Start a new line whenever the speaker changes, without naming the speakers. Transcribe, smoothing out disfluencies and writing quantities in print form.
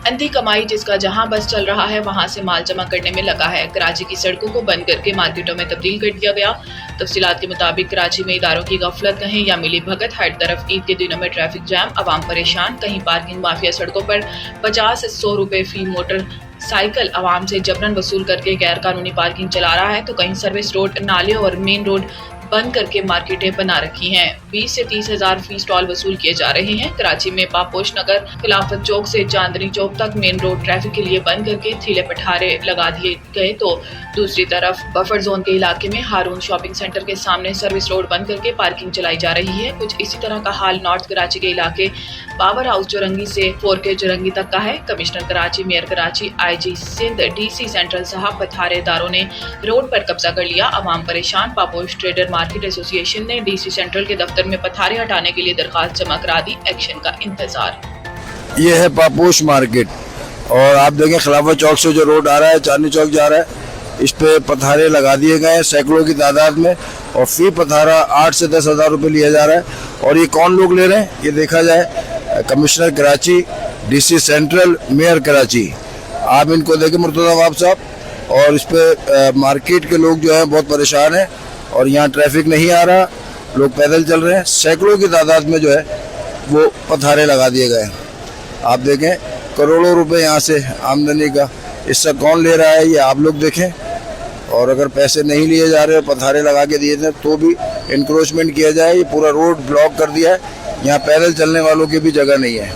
अंधी कमाई जिसका जहां बस चल रहा है वहां से माल जमा करने में लगा है। कराची की सड़कों को बंद करके मार्केटों में तब्दील कर दिया गया। तफसीलात के मुताबिक कराची में इदारों की गफलत कहें या मिली भगत, हर तरफ ईद के दिनों में ट्रैफिक जैम, आवाम परेशान। कहीं पार्किंग माफिया सड़कों पर 50 से 100 रुपए फी मोटर साइकिल आवाम से जबरन वसूल करके गैर कानूनी पार्किंग चला रहा है, तो कहीं सर्विस रोड, नाले और मेन रोड बंद करके मार्केटें बना रखी हैं। 20 से 30 हजार फी स्टॉल वसूल किए जा रहे हैं। कराची में पापोश नगर, खिलाफत चौक से चांदनी चौक तक मेन रोड ट्रैफिक के लिए बंद करके थीले पठारे लगा दिए गए, तो दूसरी तरफ बफर जोन के इलाके में हारून शॉपिंग सेंटर के सामने सर्विस रोड बंद करके पार्किंग चलाई जा रही है। कुछ इसी तरह का हाल नॉर्थ कराची के इलाके पावर हाउस जोरंगी से 4K जोरंगी तक का है। Commissioner Karachi, mayor Karachi, IG Sindh, DC central साहब पथारेदारों ने रोड पर कब्जा कर लिया। आवाम परेशान। पापोश ट्रेडर मार्केट एसोसिएशन ने DC सेंट्रल के दफ्तर में पथारे हटाने के लिए दरखास्त जमा करा दी। एक्शन का इंतजार।
ये है पापोश मार्केट और आप देखें खिलाफत चौक से जो रोड आ रहा है चांदनी चौक जा रहा है, इस पे पथारे लगा दिए गए हैं सैकड़ों की तादाद में और फी पथारा 8 से 10 हज़ार रुपये लिया जा रहा है। और ये कौन लोग ले रहे हैं ये देखा जाए, commissioner Karachi, DC central, mayor Karachi, आप इनको देखें मुर्तज़ा नवाब साहब। और इस पे मार्केट के लोग जो हैं बहुत परेशान हैं और यहाँ ट्रैफिक नहीं आ रहा, लोग पैदल चल रहे हैं। सैकड़ों की तादाद में जो है वो पथारे लगा दिए गए हैं। आप देखें करोड़ों रुपए यहाँ से आमदनी का, इससे कौन ले रहा है ये आप लोग देखें। और अगर पैसे नहीं लिए जा रहे, पथारे लगा के दिए थे तो भी इंक्रोचमेंट किया जाए। ये पूरा रोड ब्लॉक कर दिया है, यहाँ पैदल चलने वालों की भी जगह नहीं है।